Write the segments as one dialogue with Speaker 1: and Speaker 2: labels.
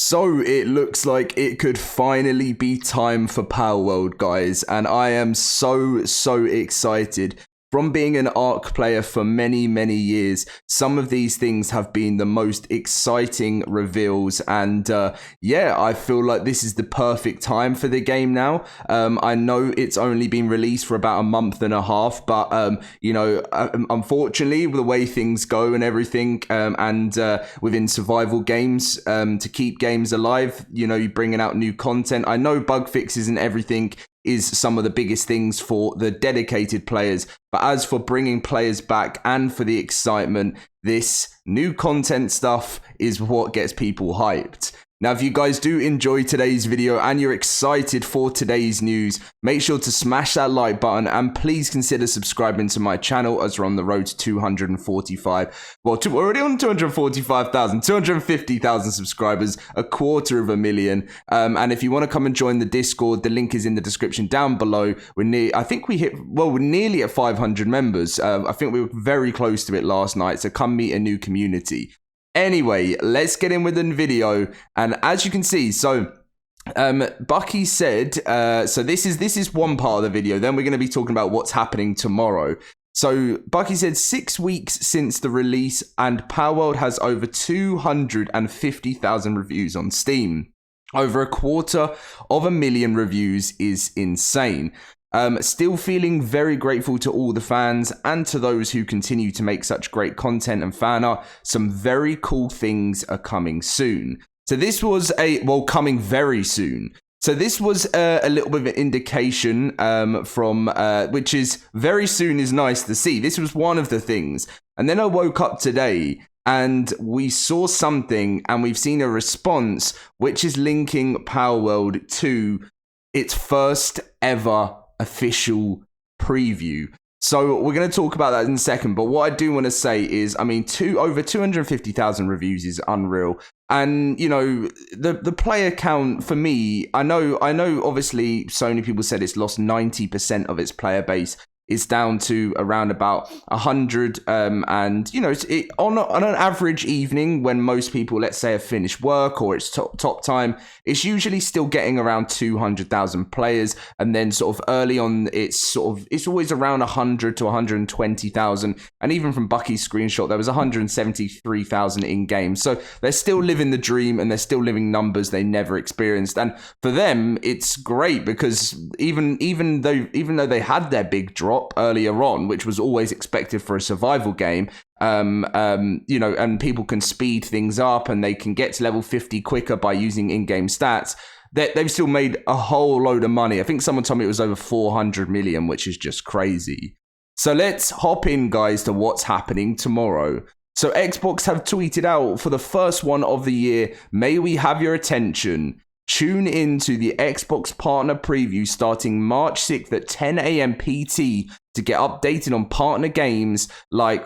Speaker 1: So it looks like it could finally be time for Palworld, guys, and I am so excited. From being an Ark player for many years, some of these things have been the most exciting reveals, and yeah, I feel like this is the perfect time for the game now. I know it's only been released for about a month and a half, but you know, unfortunately, the way things go and everything, and within survival games, to keep games alive, you know, you're bringing out new content. I know bug fixes and everything is some of the biggest things for the dedicated players. But as for bringing players back and for the excitement, this new content stuff is what gets people hyped. Now, if you guys do enjoy today's video and you're excited for today's news, make sure to smash that like button and please consider subscribing to my channel as we're on the road to 245. Well, we're already on 245,000, 250,000 subscribers, 250,000. And if you want to come and join the Discord, the link is in the description down below. I think we're nearly at 500 members. I think we were very close to it last night. So come meet a new community. Anyway, let's get in with the video, and as you can see, so Bucky said, so this is one part of the video, then we're going to be talking about what's happening tomorrow. So Bucky said 6 weeks since the release, and Palworld has over 250,000 reviews on Steam. Over 250,000 reviews is insane. Still feeling very grateful to all the fans and to those who continue to make such great content and fan art. Some very cool things are coming soon. So this was coming very soon. So this was a little bit of an indication from which is very soon is nice to see. This was one of the things. And then I woke up today and we saw something and we've seen a response which is linking Palworld to its first ever official preview. So we're going to talk about that in a second, but what I do want to say is, I mean, over 250,000 reviews is unreal. And, you know, the player count for me, I know obviously Sony people said it's lost 90% of its player base. It's down to around about 100, and you know, on an average evening when most people, let's say, have finished work or it's top time, it's usually still getting around 200,000 players, and then sort of early on, it's always around 100 to 120,000, and even from Bucky's screenshot, there was 173,000 in game. So they're still living the dream, and they're still living numbers they never experienced, and for them, it's great because even though they had their big drop earlier on, which was always expected for a survival game, you know, and people can speed things up and they can get to level 50 quicker by using in-game stats, they've still made a whole load of money. I think someone told me it was over 400 million, which is just crazy. So let's hop in, guys, to what's happening tomorrow. So Xbox have tweeted out, for the first one of the year, may we have your attention. Tune in to the Xbox Partner Preview starting March 6th at 10 a.m. PT to get updated on partner games like,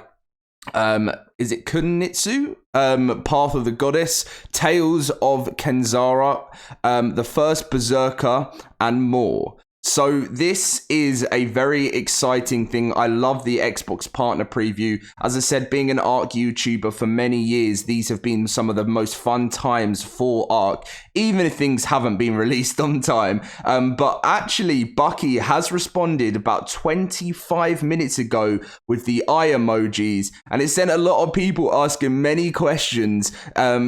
Speaker 1: is it Kunitsu? Path of the Goddess, Tales of Kenzara, The First Berserker, and more. So this is a very exciting thing. I love the Xbox Partner Preview. As I said, being an Ark YouTuber for many years, these have been some of the most fun times for Ark, even if things haven't been released on time. But actually, Bucky has responded about 25 minutes ago with the eye emojis, and it sent a lot of people asking many questions,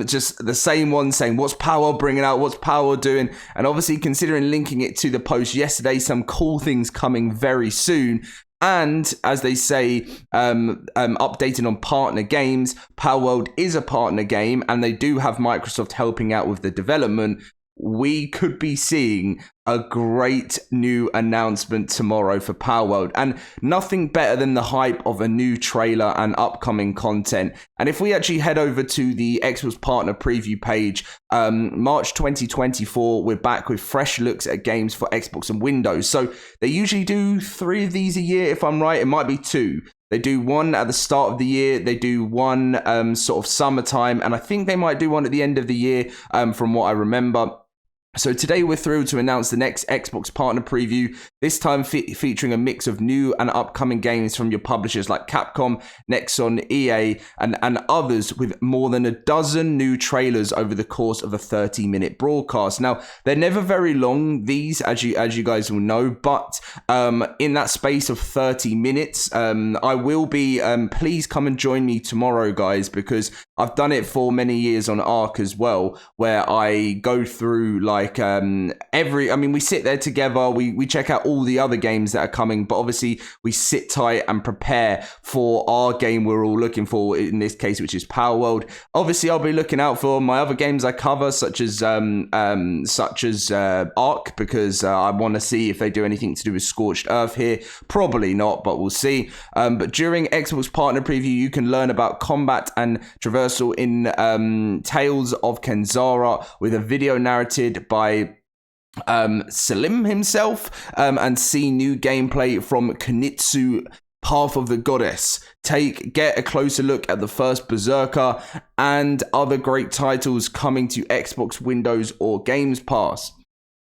Speaker 1: just the same one saying, what's Palworld bringing out? What's Palworld doing? And obviously, considering linking it to the post yesterday, some cool things coming very soon. And as they say, updating on partner games, Palworld is a partner game and they do have Microsoft helping out with the development. We could be seeing a great new announcement tomorrow for Palworld, and nothing better than the hype of a new trailer and upcoming content. And if we actually head over to the Xbox Partner Preview page, March 2024, we're back with fresh looks at games for Xbox and Windows. So they usually do 3 of these a year, if I'm right. It might be 2. They do one at the start of the year, they do one sort of summertime, and I think they might do one at the end of the year, from what I remember. So today we're thrilled to announce the next Xbox partner preview, this time featuring a mix of new and upcoming games from your publishers like Capcom, Nexon, EA, and others, with more than a dozen new trailers over the course of a 30-minute broadcast. Now, they're never very long, these, as you guys will know, but in that space of 30 minutes, I will be, please come and join me tomorrow, guys, because I've done it for many years on Arc as well, where I go through we sit there together, we check out all the other games that are coming, but obviously we sit tight and prepare for our game we're all looking for, in this case, which is Palworld. Obviously, I'll be looking out for my other games I cover, such as Arc, because I want to see if they do anything to do with Scorched Earth here. Probably not, but we'll see. But during Xbox Partner Preview, you can learn about combat and traversal in Tales of Kenzara, with a video narrated by Salim himself, and see new gameplay from Kunitsu Path of the Goddess. Get a closer look at the first Berserker and other great titles coming to Xbox, Windows, or Games Pass.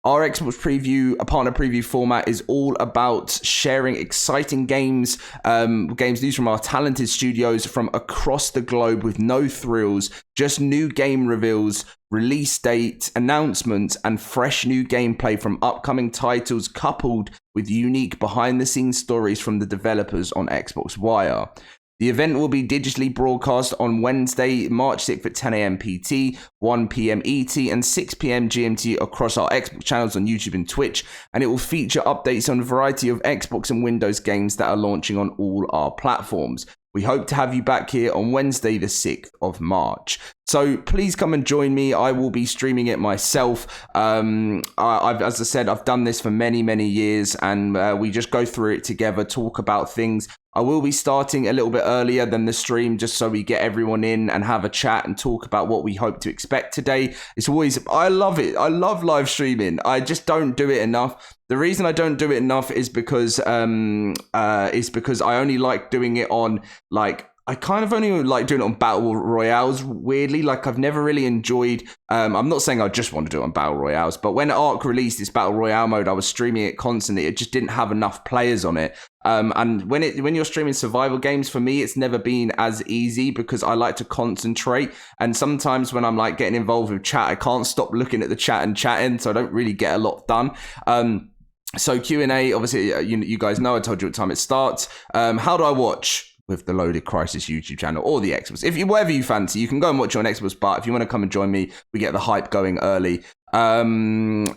Speaker 1: Our Xbox preview, a partner preview format, is all about sharing exciting games news from our talented studios from across the globe, with no thrills, just new game reveals, release date, announcements, and fresh new gameplay from upcoming titles, coupled with unique behind-the-scenes stories from the developers on Xbox Wire. The event will be digitally broadcast on Wednesday, March 6th at 10 a.m. PT, 1 p.m. ET, and 6 p.m. GMT across our Xbox channels on YouTube and Twitch, and it will feature updates on a variety of Xbox and Windows games that are launching on all our platforms. We hope to have you back here on Wednesday, the 6th of March. So please come and join me. I will be streaming it myself. As I said, I've done this for many, many years, and we just go through it together, talk about things. I will be starting a little bit earlier than the stream, just so we get everyone in and have a chat and talk about what we hope to expect today. I love it. I love live streaming. I just don't do it enough. The reason I don't do it enough is because I only like doing it on, I kind of only like doing it on Battle Royales, weirdly. I've never really enjoyed... I'm not saying I just want to do it on Battle Royales, but when Arc released this Battle Royale mode, I was streaming it constantly. It just didn't have enough players on it. And when you're streaming survival games, for me, it's never been as easy, because I like to concentrate. And sometimes when I'm getting involved with chat, I can't stop looking at the chat and chatting, so I don't really get a lot done. So Q&A, obviously, you guys know, I told you what time it starts. How do I watch? With the Loaded Crisis YouTube channel or the Xbox. Whatever you fancy, you can go and watch it on Xbox, but if you want to come and join me, we get the hype going early. And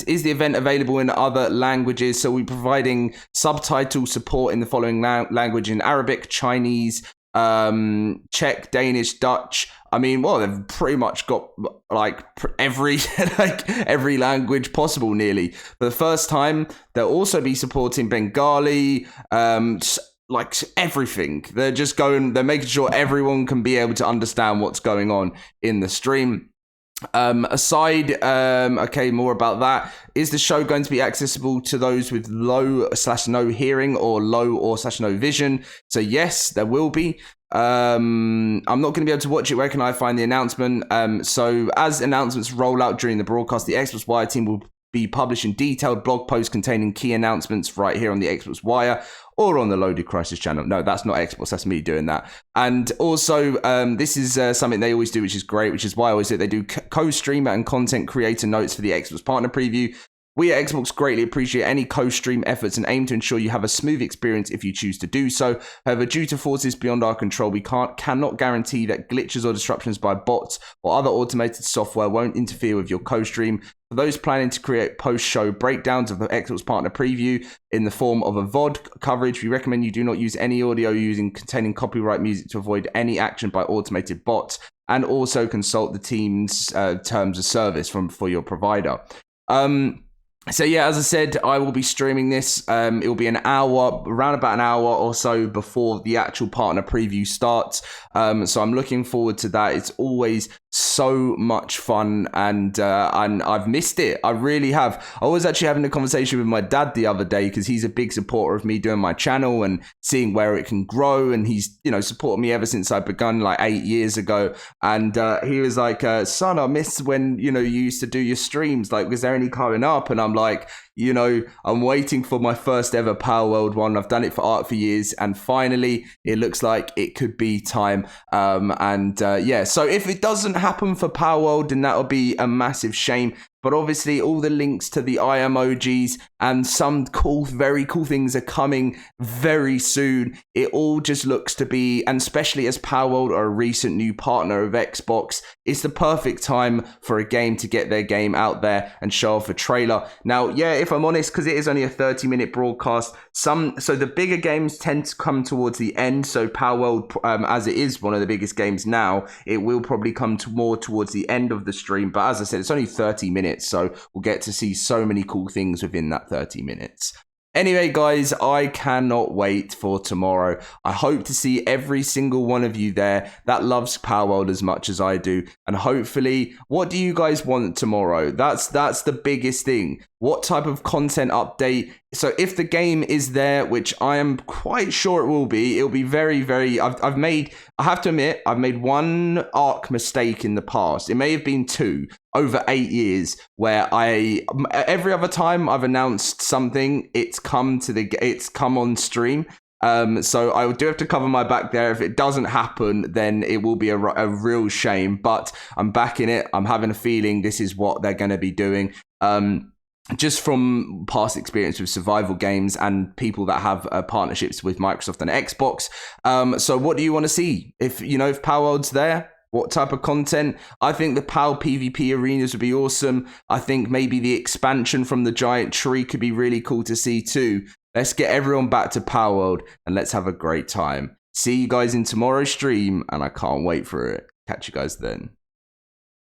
Speaker 1: is the event available in other languages? So we're providing subtitle support in the following language: in Arabic, Chinese, Czech, Danish, Dutch. They've pretty much got every every language possible nearly. For the first time, they'll also be supporting Bengali, everything. They're making sure everyone can be able to understand what's going on in the stream. More about that. Is the show going to be accessible to those with low/no hearing or low/no vision? So yes, there will be. I'm not going to be able to watch it. Where can I find the announcement? So as announcements roll out during the broadcast, the Xbox Wire team will be publishing detailed blog posts containing key announcements right here on the Xbox Wire or on the Loaded Crisis channel. No, that's not Xbox, that's me doing that. And also, this is something they always do, which is great, which is why I always say they do co-streamer and content creator notes for the Xbox Partner Preview. We at Xbox greatly appreciate any co-stream efforts and aim to ensure you have a smooth experience if you choose to do so. However, due to forces beyond our control, we cannot guarantee that glitches or disruptions by bots or other automated software won't interfere with your co-stream. For those planning to create post-show breakdowns of the Xbox Partner Preview in the form of a VOD coverage, we recommend you do not use any audio containing copyright music to avoid any action by automated bots, and also consult the team's terms of service for your provider. So yeah, as I said, I will be streaming this. It will be around about an hour or so before the actual partner preview starts. So I'm looking forward to that. It's always so much fun, and I've missed it. I really have. I was actually having a conversation with my dad the other day because he's a big supporter of me doing my channel and seeing where it can grow, and he's supported me ever since I begun like 8 years ago. And he was like, son, I miss when you used to do your streams. Like, was there any coming up? And I'm like, I'm waiting for my first ever Palworld one. I've done it for art for years, and finally it looks like it could be time. So if it doesn't happen for Palworld, then that'll be a massive shame. But obviously, all the links to the eye emojis and some very cool things are coming very soon. It all just looks to be, and especially as Palworld are a recent new partner of Xbox, it's the perfect time for a game to get their game out there and show off a trailer. Now, yeah, if I'm honest, because it is only a 30-minute broadcast, so the bigger games tend to come towards the end. So Palworld, as it is one of the biggest games now, it will probably come more towards the end of the stream. But as I said, it's only 30 minutes. So we'll get to see so many cool things within that 30 minutes. Anyway, guys, I cannot wait for tomorrow. I hope to see every single one of you there that loves Palworld as much as I do. And hopefully, what do you guys want tomorrow? That's the biggest thing. What type of content update? So if the game is there, which I am quite sure it will be, it'll be very, very... I have to admit, I've made one arc mistake in the past. It may have been 2 over 8 years, where every other time I've announced something, it's come on stream. So I do have to cover my back there. If it doesn't happen, then it will be a real shame. But I'm back in it. I'm having a feeling this is what they're going to be doing. Just from past experience with survival games and people that have partnerships with Microsoft and Xbox. So what do you want to see? If Palworld's there, what type of content? I think the PAL PvP arenas would be awesome. I think maybe the expansion from the giant tree could be really cool to see too. Let's get everyone back to Palworld and let's have a great time. See you guys in tomorrow's stream, and I can't wait for it. Catch you guys then.